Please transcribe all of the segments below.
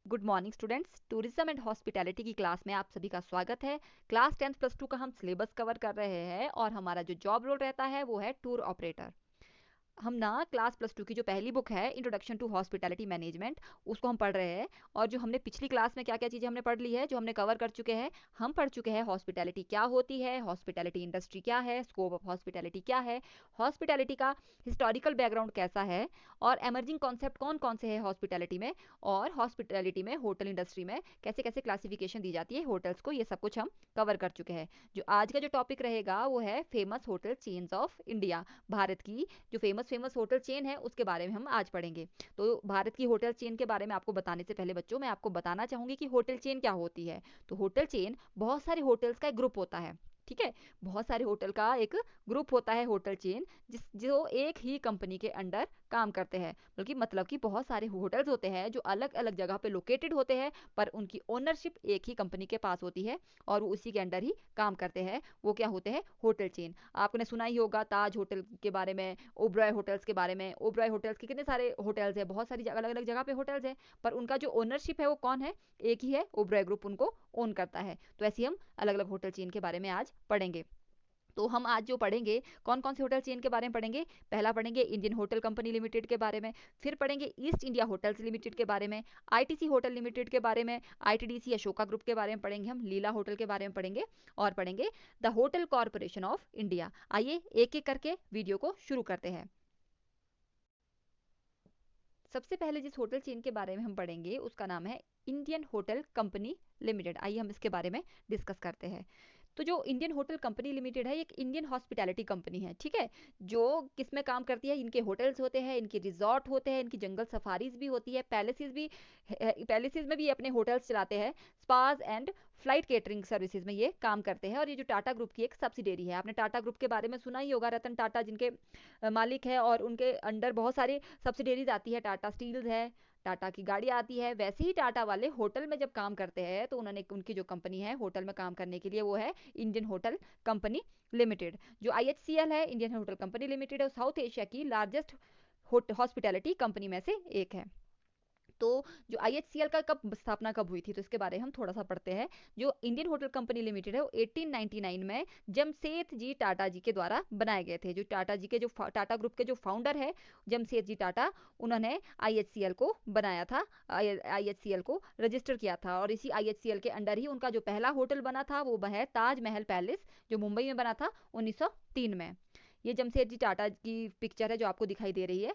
Good morning students. Tourism and hospitality की class में आप सभी का स्वागत है। क्लास 10th प्लस 2 का हम सिलेबस कवर कर रहे हैं और हमारा जो जॉब रोल रहता है वो है टूर ऑपरेटर। हम ना क्लास प्लस 2 की जो पहली बुक है इंट्रोडक्शन टू हॉस्पिटैलिटी मैनेजमेंट उसको हम पढ़ रहे हैं। और जो हमने पिछली क्लास में क्या क्या चीज़ें हमने पढ़ ली है, जो हमने कवर कर चुके हैं, हम पढ़ चुके हैं हॉस्पिटैलिटी क्या होती है, हॉस्पिटैलिटी इंडस्ट्री क्या है, स्कोप ऑफ हॉस्पिटैलिटी क्या है, हॉस्पिटैलिटी का हिस्टोरिकल बैकग्राउंड कैसा है, और एमर्जिंग कॉन्सेप्ट कौन कौन से हैं हॉस्पिटैलिटी में, और हॉस्पिटैलिटी में होटल इंडस्ट्री में कैसे कैसे क्लासिफिकेशन दी जाती है होटल्स को, ये सब कुछ हम कवर कर चुके हैं। जो आज का जो टॉपिक रहेगा वो है famous hotel chains of India. Bharat की जो फेमस फेमस होटल चेन है उसके बारे में हम आज पढ़ेंगे। तो भारत की होटल चेन के बारे में आपको बताने से पहले बच्चों मैं आपको बताना चाहूंगी कि होटल चेन क्या होती है। तो होटल चेन बहुत सारे होटल्स का एक ग्रुप होता है। ठीक है, बहुत सारे होटल का एक ग्रुप होता है होटल चेन, जो एक ही कंपनी के अंडर काम करते हैं। बल्कि मतलब कि बहुत सारे होटल्स होते हैं जो अलग अलग जगह पे लोकेटेड होते हैं, पर उनकी ओनरशिप एक ही कंपनी के पास होती है और वो उसी के अंडर ही काम करते हैं। वो क्या होते हैं? Hotel chain. आपने सुना ही होगा ताज होटल के बारे में, ओबरॉय होटल्स के बारे में। ओबरॉय होटल्स के कितने सारे होटल्स है, बहुत सारी अलग अलग जगह पे होटल्स है, पर उनका जो ओनरशिप है वो कौन है? एक ही है, ओबरॉय ग्रुप उनको ओन करता है। तो ऐसे हम अलग अलग होटल चेन के बारे में आज पढ़ेंगे। तो हम आज जो पढ़ेंगे कौन कौन से होटल चेन के बारे में पढ़ेंगे। पहला पढ़ेंगे इंडियन होटल कंपनी लिमिटेड के बारे में, फिर पढ़ेंगे ईस्ट इंडिया होटल्स लिमिटेड के बारे में, आईटीसी होटल लिमिटेड के बारे में, आईटीडीसी अशोका ग्रुप के बारे में पढ़ेंगे, हम लीला होटल के बारे में पढ़ेंगे, और पढ़ेंगे the hotel corporation of India. आइए एक एक करके वीडियो को शुरू करते हैं। सबसे पहले जिस होटल चेन के बारे में हम पढ़ेंगे उसका नाम है इंडियन होटल कंपनी लिमिटेड। आइए हम इसके बारे में डिस्कस करते हैं। तो जो इंडियन होटल कंपनी लिमिटेड है, एक इंडियन हॉस्पिटैलिटी कंपनी है। ठीक है, जो किस में काम करती है? इनके होटल्स होते हैं, इनके रिजॉर्ट होते हैं, इनकी जंगल सफारीज भी होती है, पैलेसेस में भी अपने होटल्स चलाते हैं, spas and flight catering services में ये काम करते हैं। और ये जो टाटा ग्रुप की एक सब्सिडेरी है, आपने टाटा ग्रुप के बारे में सुना ही होगा, रतन टाटा जिनके मालिक है, और उनके अंडर बहुत सारी सब्सिडेरीज आती है। टाटा स्टील्स है, टाटा की गाड़ी आती है। वैसे ही टाटा वाले होटल में जब काम करते हैं तो उन्होंने उनकी जो कंपनी है होटल में काम करने के लिए, वो है इंडियन होटल कंपनी लिमिटेड। जो आईएचसीएल है, इंडियन होटल कंपनी लिमिटेड है, साउथ एशिया की लार्जेस्ट हॉस्पिटैलिटी कंपनी में से एक है। तो जो आईएचसीएल का स्थापना कब हुई थी, तो इसके बारे में हम थोड़ा सा पढ़ते हैं। जो इंडियन होटल कंपनी लिमिटेड है वो 1899 में जमशेद जी टाटा जी के द्वारा बनाए गए थे। जो टाटा जी के जो टाटा ग्रुप के जो फाउंडर है जमशेद जी टाटा, उन्होंने आईएचसीएल को बनाया था, आईएचसीएल को रजिस्टर किया था। और इसी आईएचसीएल के अंडर ही उनका जो पहला होटल बना था वो है ताजमहल पैलेस, जो मुंबई में बना था 1903 में। ये जमशेद जी टाटा की पिक्चर है जो आपको दिखाई दे रही है।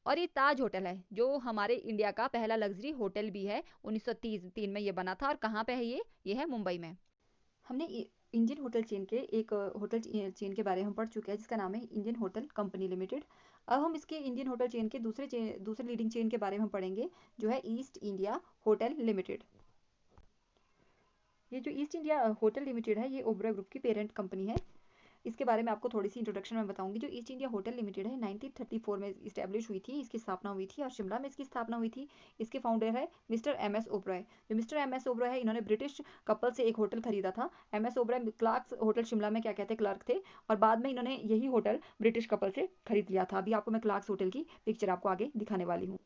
और ये ताज होटल है जो हमारे इंडिया का पहला लग्जरी होटल भी है। 1903 में ये बना था। और कहाँ पे है ये है मुंबई में। हमने इंडियन होटल चेन के एक होटल चेन के बारे में हम पढ़ चुके हैं जिसका नाम है इंडियन होटल कंपनी लिमिटेड। अब हम इसके इंडियन होटल चेन के दूसरे लीडिंग चेन के बारे में हम पढ़ेंगे, जो है ईस्ट इंडिया होटल लिमिटेड। ये जो ईस्ट इंडिया होटल लिमिटेड है ये ओबरॉय ग्रुप की पेरेंट कंपनी है। इसके बारे में आपको थोड़ी सी इंट्रोडक्शन में बताऊंगी। जो ईस्ट इंडिया होटल लिमिटेड है 1934 में इस्टेब्लिश हुई थी, इसकी स्थापना हुई थी और शिमला में इसकी स्थापना हुई थी। इसके फाउंडर है मिस्टर एम एस ओबरॉय। जो मिस्टर एम एस ओबरॉय है, इन्होंने ब्रिटिश कपल से एक होटल खरीदा था। M S Oberoi Clarks hotel Shimla में क्या कहते हैं क्लर्क थे, और बाद में इन्होंने यही होटल ब्रिटिश कपल से खरीद लिया था। अभी आपको मैं क्लार्क्स होटल की पिक्चर आपको आगे दिखाने वाली हूँ।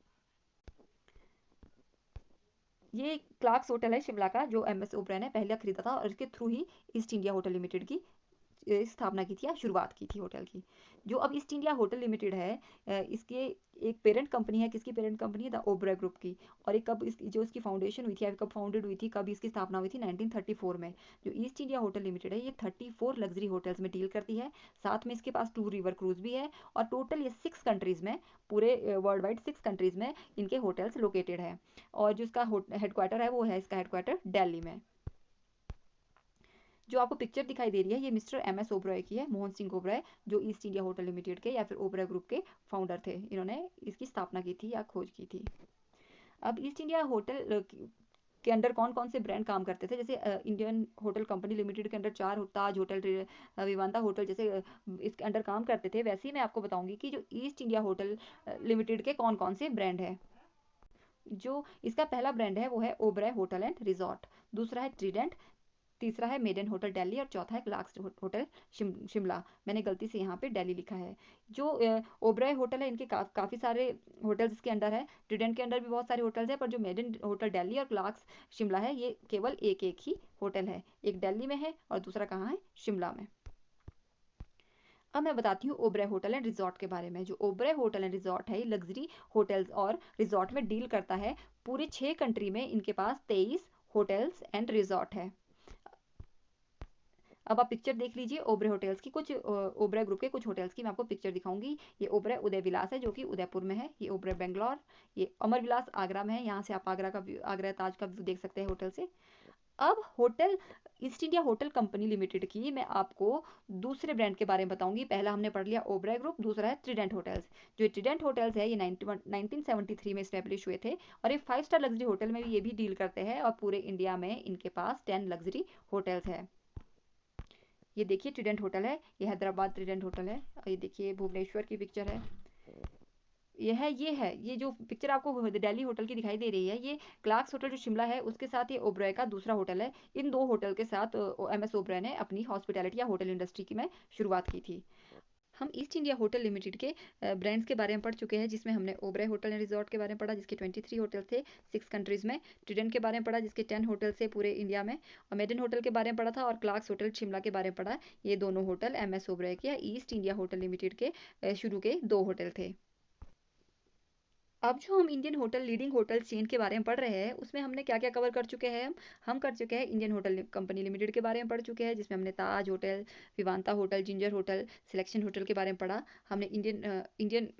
ये क्लार्क्स होटल है शिमला का, जो एम एस ओबरॉय ने पहले खरीदा था, और इसके थ्रू ही ईस्ट इंडिया होटल लिमिटेड की स्थापना की थी या शुरुआत की थी होटल की। जो अब ईस्ट इंडिया होटल लिमिटेड है, इसके एक पेरेंट कंपनी है। किसकी पेरेंट कंपनी है? द ओबरॉय ग्रुप की। और एक कब जो इसकी फाउंडेशन हुई थी, कब फाउंडेड हुई थी, कब इसकी स्थापना हुई थी? 1934 में। जो ईस्ट इंडिया होटल लिमिटेड है ये 34 लग्जरी होटल्स में डील करती है। साथ में इसके पास 2 रिवर क्रूज भी है, और टोटल ये 6 कंट्रीज में, पूरे वर्ल्ड वाइड 6 कंट्रीज में इनके होटल्स लोकेटेड है। और जो इसका हेडक्वार्टर है वो है, इसका हेडक्वार्टर दिल्ली में। जो आपको पिक्चर दिखाई दे रही है ये मिस्टर एम एस ओबरॉय की है, मोहन सिंह ओबरॉय, जो ईस्ट इंडिया होटल लिमिटेड के या फिर ओबरॉय ग्रुप के फाउंडर थे। इन्होंने इसकी स्थापना की थी या खोज की थी। अब ईस्ट इंडिया होटल के अंडर कौन कौन से ब्रांड काम करते थे? जैसे इंडियन होटल कंपनी लिमिटेड के अंडर 4 ताज होटल, विवांता होटल जैसे इसके अंडर काम करते थे। वैसे ही मैं आपको बताऊंगी कि जो ईस्ट इंडिया होटल लिमिटेड के कौन कौन से ब्रांड है। जो इसका पहला ब्रांड है वो है ओबरॉय होटल एंड रिजॉर्ट, दूसरा है ट्रीडेंट, तीसरा है मेडन होटल दिल्ली और चौथा है क्लार्क्स होटल शिमला। मैंने गलती से यहाँ पे दिल्ली लिखा है। जो ओबराय होटल है, इनके काफ़ी सारे होटल्स इसके अंडर है। ट्रिडेंट के अंडर भी बहुत सारे होटल्स हैं, पर जो मेडन होटल दिल्ली और क्लार्क्स शिमला है, ये केवल एक एक ही होटल है। एक दिल्ली में है और दूसरा कहाँ है? शिमला में। अब मैं बताती हूँ ओबराय होटल एंड रिजॉर्ट के बारे में। जो ओबराय होटल एंड रिजॉर्ट है, ये लग्जरी होटल्स और रिजॉर्ट में डील करता है। पूरे 6 कंट्री में इनके पास 23 होटल्स एंड रिजॉर्ट है। अब आप पिक्चर देख लीजिए ओबराय होटल्स की, कुछ ओबराय ग्रुप के कुछ होटल्स की मैं आपको पिक्चर दिखाऊंगी। ये ओबराय उदय विलास है जो कि उदयपुर में है। ये ओबराय बेंगलोर, ये अमर विलास आगरा में है। यहाँ से आप आगरा ताज का व्यू देख सकते हैं होटल से। अब hotel east India hotel company limited की मैं आपको दूसरे ब्रांड के बारे में बताऊंगी। पहला हमने पढ़ लिया ओबराय ग्रुप, दूसरा है ट्रिडेंट होटल्स। जो ट्रिडेंट होटल्स है, ये 1973 में स्टैब्लिश हुए थे और ये 5 स्टार लग्जरी होटल में भी ये भी डील करते हैं और पूरे इंडिया में इनके पास 10 लग्जरी होटल्स है। ये देखिए ट्रिडेंट होटल है, ये हैदराबाद ट्रिडेंट होटल है। और ये देखिए भुवनेश्वर की पिक्चर है। ये जो पिक्चर आपको दिल्ली होटल की दिखाई दे रही है, ये क्लार्क्स होटल जो शिमला है उसके साथ ये ओबराय का दूसरा होटल है। इन दो होटल के साथ एमएस ओबराय ने अपनी हॉस्पिटैलिटी या होटल इंडस्ट्री की में शुरुआत की थी। हम ईस्ट इंडिया होटल लिमिटेड के ब्रांड्स के बारे में पढ़ चुके हैं, जिसमें हमने ओबराय होटल एंड रिजॉर्ट के बारे में पढ़ा जिसके 23 होटल थे 6 कंट्रीज में। ट्रिडेंट के बारे में पढ़ा जिसके 10 होटल थे पूरे इंडिया में। और मेडन होटल के बारे में पढ़ा था और क्लार्क्स होटल शिमला के बारे में पढ़ा। ये दोनों होटल एमएस ओबराय के या ईस्ट इंडिया होटल लिमिटेड के शुरू के 2 होटल थे। अब जो हम Indian hotel leading hotel chain के बारे में पढ़ रहे हैं, उसमें हमने क्या क्या कवर कर चुके हैं? हम कर चुके हैं इंडियन होटल कंपनी लिमिटेड के बारे में पढ़ चुके हैं, जिसमें हमने Taj hotel, Vivanta hotel, Ginger hotel, selection hotel के बारे में पढ़ा। हमने Indian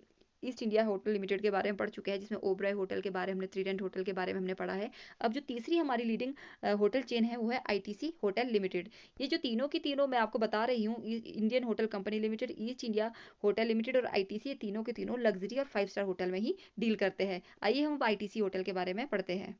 East India hotel limited के बारे में पढ़ चुके हैं, जिसमें ओबराय होटल के बारे में हमने, ट्रिडेंट होटल के बारे में हमने पढ़ा है। अब जो तीसरी हमारी लीडिंग होटल चेन है वो है आईटीसी होटल लिमिटेड। ये जो तीनों की तीनों मैं आपको बता रही हूँ, Indian hotel company limited, east India hotel limited और आईटीसी, ये तीनों के तीनों लग्जरी और 5 स्टार होटल में ही डील करते हैं। आइए हम आईटीसी होटल के बारे में पढ़ते हैं।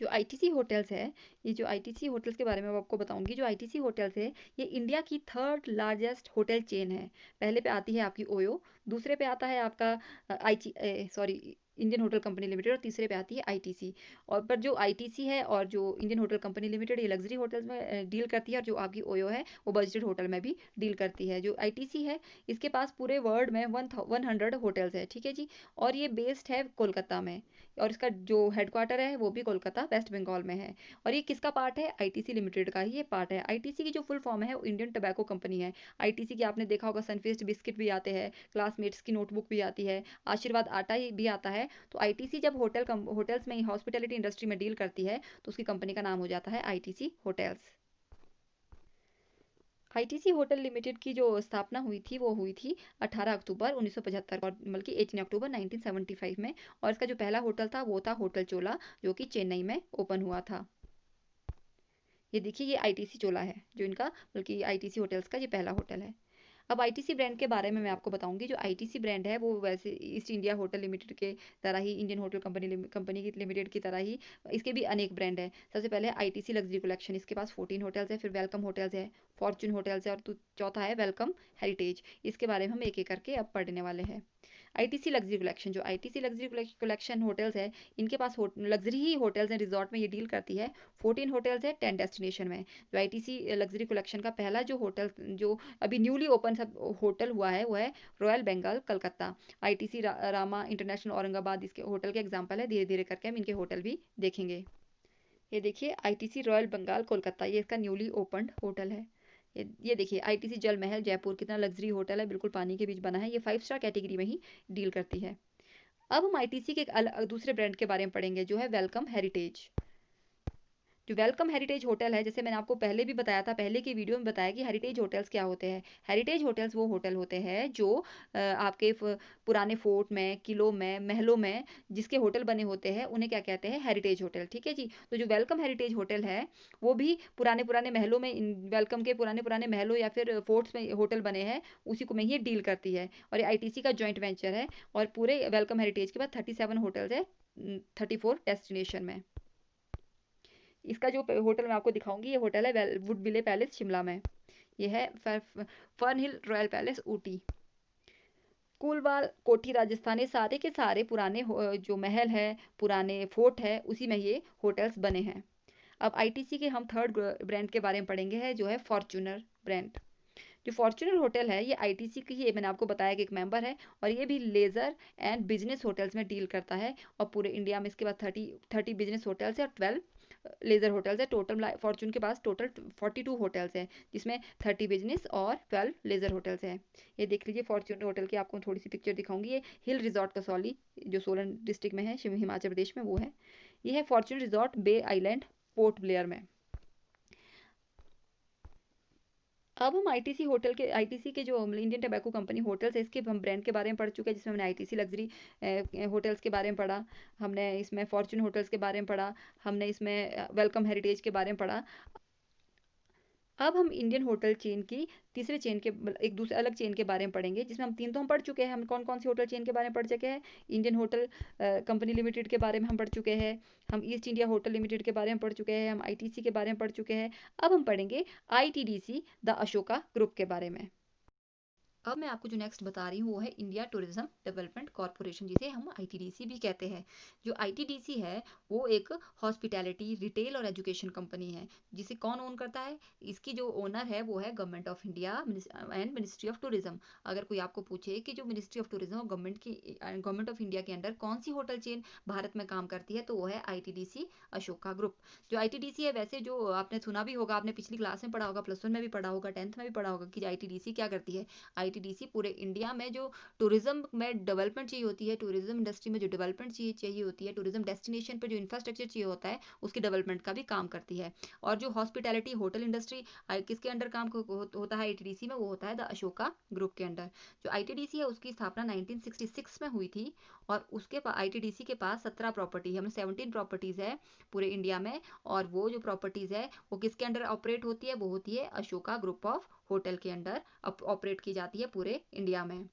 जो आईटीसी होटल्स है, ये जो आईटीसी होटल्स के बारे में मैं आपको बताऊंगी। जो आईटीसी होटल्स है, ये इंडिया की 3rd लार्जेस्ट होटल चेन है। पहले पे आती है आपकी ओयो, दूसरे पे आता है आपका इंडियन होटल कंपनी लिमिटेड और तीसरे पे आती है आईटीसी। और पर जो आईटीसी है और जो इंडियन होटल कंपनी लिमिटेड, ये लग्जरी होटल्स में डील करती है और जो आपकी ओयो है वो बजटेड होटल में भी डील करती है। जो आईटीसी है, इसके पास पूरे वर्ल्ड में 100 होटल्स है, ठीक है जी। और ये बेस्ड है कोलकाता में और इसका जो हेडक्वार्टर है वो भी कोलकाता वेस्ट बंगाल में है। और ये किसका पार्ट है? आईटीसी लिमिटेड का ही ये पार्ट है। आईटीसी की जो फुल फॉर्म है वो इंडियन टोबैको कंपनी है। आईटीसी की आपने देखा होगा सनफीस्ट बिस्किट भी आते हैं, क्लासमेट्स की नोटबुक भी आती है, आशीर्वाद आटा भी आता है। तो आईटीसी जब होटल्स में हॉस्पिटैलिटी इंडस्ट्री में डील करती है तो उसकी कंपनी का नाम हो जाता है ITC hotels. ITC hotel limited की जो स्थापना हुई थी वो हुई थी 18 अक्टूबर 1975 और बल्कि 18 अक्टूबर 1975 में। और इसका जो पहला होटल था वो था होटल चोला, जो कि चेन्नई में ओपन हुआ था। ये देखिए ये आईटीसी चोला है जो इनका, बल्कि आईटीसी होटल्स का ये पहला होटल है। अब आईटीसी ब्रांड के बारे में मैं आपको बताऊंगी। जो आईटीसी ब्रांड है वो वैसे ईस्ट इंडिया होटल लिमिटेड के तरह ही, इंडियन होटल कंपनी की लिमिटेड की तरह ही इसके भी अनेक ब्रांड है। सबसे पहले आईटीसी लग्जरी कलेक्शन, इसके पास 14 होटल्स है। फिर वेलकम होटल्स है, फॉर्चून होटल्स है और चौथा है वेलकम हेरिटेज। इसके बारे में हम एक एक करके अब पढ़ने वाले हैं। आईटीसी लग्जरी कलेक्शन, जो आईटीसी लग्जरी कलेक्शन होटल्स है, इनके पास लग्जरी ही होटल्स हैं, रिजॉर्ट में ये डील करती है। 14 होटल्स है 10 डेस्टिनेशन में। जो आईटीसी लग्जरी कलेक्शन का पहला जो होटल, जो अभी न्यूली ओपन सब होटल हुआ है, वो है royal Bengal Calcutta. ITC Rama international Aurangabad इसके होटल के एग्जाम्पल है। धीरे धीरे करके हम इनके होटल भी देखेंगे। ये देखिए आईटीसी रॉयल बंगाल कोलकाता, ये इसका न्यूली ओपनड होटल है। ये देखिए आईटीसी जल महल जयपुर, कितना लग्जरी होटल है, बिल्कुल पानी के बीच बना है। ये 5 स्टार कैटेगरी में ही डील करती है। अब हम आईटीसी के एक दूसरे ब्रांड के बारे में पढ़ेंगे जो है वेलकम हेरिटेज। जो वेलकम हेरिटेज होटल है, जैसे मैंने आपको पहले भी बताया था, पहले की वीडियो में बताया कि हेरिटेज होटल्स क्या होते हैं। हेरिटेज होटल्स वो होटल होते हैं जो आपके पुराने फोर्ट में, किलों में, महलों में जिसके होटल बने होते हैं उन्हें क्या कहते हैं? हेरिटेज होटल, ठीक है जी। तो जो वेलकम हेरिटेज होटल है वो भी पुराने पुराने महलों में, वेलकम के पुराने पुराने महलों या फिर फोर्ट्स में होटल बने हैं, उसी को में ही डील करती है। और ये आईटीसी का जॉइंट वेंचर है। और पूरे वेलकम हेरिटेज के बाद 37 होटल्स है 34 डेस्टिनेशन में। इसका जो होटल मैं आपको दिखाऊंगी, ये होटल है वुड विले पैलेस शिमला में। ये है फर्न हिल रॉयल पैलेस ऊटी। कुलवाल कोठी राजस्थान, ये सारे के सारे पुराने जो महल है, पुराने फोर्ट है, उसी में ये होटल्स बने हैं। अब आईटीसी के हम थर्ड ब्रांड के बारे में पढ़ेंगे, है जो है फॉर्च्यूनर ब्रांड। जो फॉर्च्यूनर होटल है ये आईटीसी की ही, मैंने आपको बताया कि एक मेंबर है, और ये भी लेजर एंड बिजनेस होटल्स में डील करता है। और पूरे इंडिया में इसके पास 30 बिजनेस होटल्स है और 12 लेजर होटल्स है। टोटल फॉर्च्यून के पास टोटल 42 होटल्स हैं, जिसमें 30 बिजनेस और 12 लेजर होटल्स हैं। ये देख लीजिए फॉर्च्यून होटल की आपको थोड़ी सी पिक्चर दिखाऊंगी। ये हिल रिजॉर्ट कसौली जो सोलन डिस्ट्रिक्ट में है, हिमाचल प्रदेश में, वो है। ये है फॉर्च्यून रिजॉर्ट बे आइलैंड, पोर्ट ब्लेयर में। अब हम आईटीसी के जो इंडियन टबैको कंपनी होटल्स है, इसके हम ब्रांड के बारे में पढ़ चुके हैं, जिसमें हमने आईटीसी लग्जरी होटल्स के बारे में पढ़ा, हमने इसमें फॉर्च्यून होटल्स के बारे में पढ़ा, हमने इसमें वेलकम हेरिटेज के बारे में पढ़ा। अब हम इंडियन होटल चेन की तीसरे चेन के एक दूसरे अलग चेन के बारे में पढ़ेंगे, जिसमें हम तीन तो हम पढ़ चुके हैं। हम कौन कौन सी होटल चेन के बारे में पढ़ चुके हैं? इंडियन होटल कंपनी लिमिटेड के बारे में हम पढ़ चुके हैं, हम ईस्ट इंडिया होटल लिमिटेड के बारे में पढ़ चुके हैं, हम आईटीसी के बारे में पढ़ चुके हैं। अब हम पढ़ेंगे आईटीडीसी द अशोका ग्रुप के बारे में। अब मैं आपको जो नेक्स्ट बता रही हूँ वो है इंडिया टूरिज्म डेवलपमेंट कॉरपोरेशन, जिसे हम आईटीडीसी भी कहते हैं। जो आईटीडीसी है वो एक हॉस्पिटैलिटी, रिटेल और एजुकेशन कंपनी है, जिसे कौन ओन करता है? इसकी जो ओनर है वो है government of India and ministry of tourism. अगर कोई आपको पूछे कि जो मिनिस्ट्री ऑफ टूरिज्म और गवर्नमेंट ऑफ इंडिया के अंडर कौन सी होटल चेन भारत में काम करती है, तो वो है आईटीडीसी अशोका ग्रुप। जो आईटीडीसी है, वैसे जो आपने सुना भी होगा, आपने पिछली क्लास में पढ़ा होगा, +1 में भी पढ़ा होगा, 10th में भी पढ़ा होगा कि आईटीडीसी क्या करती है। आईटीडीसी पूरे इंडिया में जो टूरिज्म में डेवलपमेंट चाहिए होती है, टूरिज्म इंडस्ट्री में जो डेवलपमेंट चाहिए होती है, टूरिज्म डेस्टिनेशन पे जो इंफ्रास्ट्रक्चर चाहिए होता है, उसकी डेवलपमेंट का भी काम करती है। और जो हॉस्पिटैलिटी होटल इंडस्ट्री किसके अंडर काम होता है आईटीडीसी में? वो होता है द अशोका ग्रुप के अंडर। जो आईटीडीसी है उसकी स्थापना 1966 में हुई थी, और उसके आईटीडीसी के पास 17 प्रॉपर्टी है, मतलब 17 प्रॉपर्टीज है पूरे इंडिया में। और वो जो प्रॉपर्टीज है वो किसके अंडर ऑपरेट होती है? वो होती है अशोका ग्रुप ऑफ होटल के अंडर ऑपरेट की जाती है पूरे इंडिया में।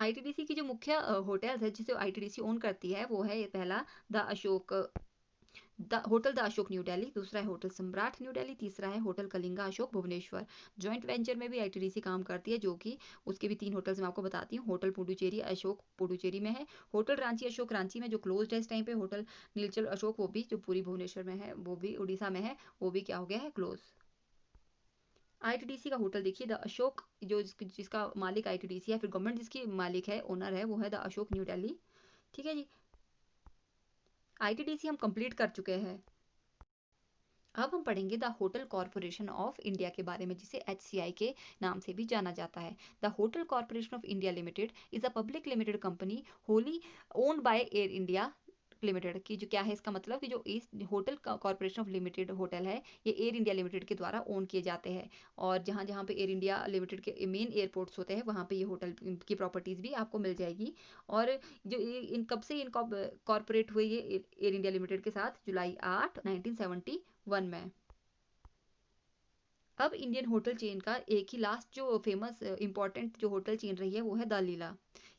आईटीडीसी की जो मुख्य होटल्स है जिसे आईटीडीसी ओन करती है, वो है पहला द अशोक न्यू दिल्ली, दूसरा है होटल सम्राट न्यू दिल्ली, तीसरा है hotel Kalinga Ashok Bhubaneswar. Joint venture में भी आईटीडीसी काम करती है, जो कि उसके भी 3 होटल्स मैं आपको बताती हूँ। होटल पुडुचेरी अशोक पुडुचेरी में है, होटल रांची अशोक रांची में जो क्लोज है इस टाइम पे, होटल नीलचल अशोक वो भी जो पूरी भुवनेश्वर में है, वो भी उड़ीसा में है, वो भी क्या हो गया है? क्लोज। आईटीडीसी का होटल देखिए द अशोक, जो जिसका मालिक आईटीडीसी है, फिर गवर्नमेंट जिसकी मालिक है, ओनर है, वो है द अशोक न्यू दिल्ली। ठीक है जी, आईटीडीसी हम कंप्लीट कर चुके हैं। अब हम पढ़ेंगे the hotel corporation of India के बारे में, जिसे एचसीआई के नाम से भी जाना जाता है। The hotel corporation of India limited is a public limited company wholly owned by air India limited. की जो क्या है इसका मतलब कि जो इस hotel corporation of limited hotel है, ये एयर इंडिया लिमिटेड के द्वारा ओन किए जाते हैं। और जहाँ जहाँ पे एयर इंडिया लिमिटेड के मेन एयरपोर्ट्स होते हैं, वहाँ पे ये होटल की प्रॉपर्टीज भी आपको मिल जाएगी। और जो इन कब से इन कॉरपोरेट हुए ये एयर इंडिया लिमिटेड के साथ? जुलाई 8 1971 में। अब इंडियन होटल चेन का एक ही लास्ट जो फेमस इंपॉर्टेंट जो होटल चेन रही है, वो है द लीला।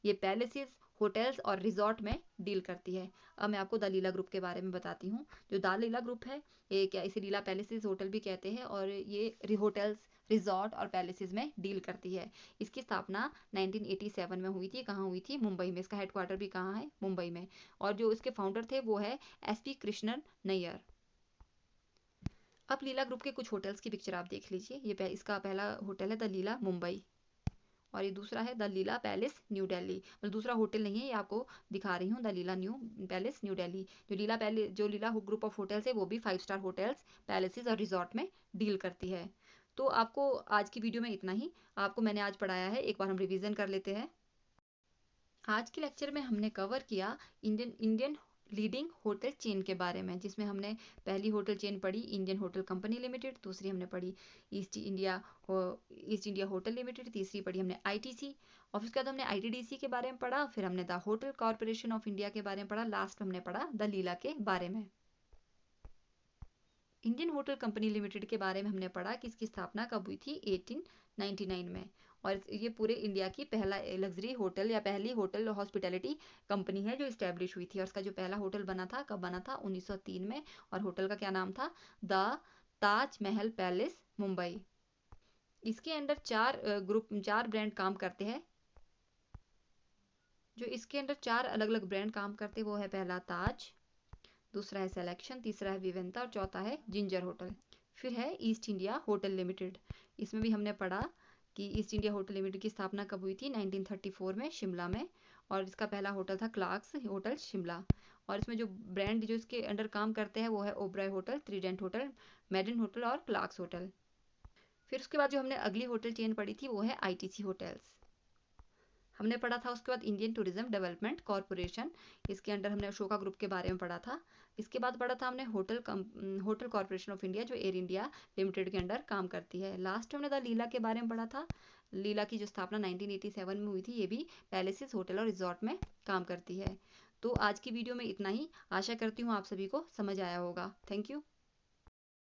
ये पैलेसेस, होटल्स और रिजॉर्ट में डील करती है। अब मैं आपको द लीला ग्रुप के बारे में बताती हूँ। जो द लीला ग्रुप है, ये क्या, इसे लीला पैलेसेस होटल भी कहते हैं, और ये होटल्स, रिजॉर्ट और पैलेसेस में डील करती है। इसकी स्थापना 1987 में हुई थी। कहाँ हुई थी? मुंबई में। इसका हेडक्वार्टर भी कहाँ है? मुंबई में। और जो इसके फाउंडर थे वो है एसपी कृष्णन नैयर। अब लीला ग्रुप के कुछ होटल्स की पिक्चर आप देख लीजिए। ये इसका पहला होटल है द लीला मुंबई, और ये दूसरा है the Leela palace new Delhi. मतलब दूसरा होटल नहीं है, ये आपको दिखा रही हूँ, the Leela new palace new Delhi. जो लीला ग्रुप ऑफ होटल्स है वो भी 5 स्टार होटल्स, पैलेसेस और रिजॉर्ट में डील करती है। तो आपको आज की वीडियो में इतना ही आपको मैंने आज पढ़ाया है। एक बार हम रिवीजन कर लेते हैं। आज के लेक्चर में हमने कवर किया Indian Indian leading hotel chain के बारे में, जिसमें हमने पहली होटल चेन पढ़ी इंडियन होटल कंपनी लिमिटेड, दूसरी हमने पढ़ी east India east India hotel limited, तीसरी पढ़ी हमने आईटीसी, और उसके बाद हमने आईटीडीसी के बारे में पढ़ा, फिर हमने the hotel corporation of India के बारे में पढ़ा, लास्ट में हमने पढ़ा द लीला के बारे में। इंडियन होटल कंपनी लिमिटेड के बारे में हमने पढ़ा कि इसकी स्थापना कब हुई थी? 1899 में। और ये पूरे इंडिया की पहला लग्जरी होटल या पहली होटल हॉस्पिटैलिटी कंपनी है जो इस्टेब्लिश हुई थी। और इसका जो पहला होटल बना था, कब बना था? 1903 में। और होटल का क्या नाम था? The Taj Mahal palace Mumbai. इसके अंदर 4 ब्रांड काम करते हैं। जो इसके अंदर 4 अलग अलग ब्रांड काम करते हैं, वो है पहला ताज, दूसरा है सिलेक्शन, तीसरा है विवेंता और चौथा है जिंजर होटल। फिर है ईस्ट इंडिया होटल लिमिटेड। इसमें भी हमने पढ़ा कि ईस्ट इंडिया होटल लिमिटेड की स्थापना कब हुई थी, 1934 में शिमला में। और इसका पहला होटल था क्लार्क्स होटल शिमला। और इसमें जो ब्रांड जो इसके अंडर काम करते हैं वो है Oberoi hotel, Trident hotel, marine hotel और क्लार्क्स होटल। फिर उसके बाद जो हमने अगली होटल चेन पढ़ी थी वो है आईटीसी होटल्स। हमने पढ़ा था उसके बाद इंडियन टूरिज्म डेवलपमेंट कॉरपोरेशन, इसके अंडर हमने अशोका ग्रुप के बारे में पढ़ा था। इसके बाद पढ़ा था हमने होटल कॉरपोरेशन ऑफ इंडिया जो एयर इंडिया लिमिटेड के अंडर काम करती है। लास्ट में हमने द लीला के बारे में पढ़ा था। लीला की जो स्थापना 1987 में हुई थी, ये भी पैलेसेस होटल और रिजॉर्ट में काम करती है। तो आज की वीडियो में इतना ही। आशा करती हूँ आप सभी को समझ आया होगा। Thank you.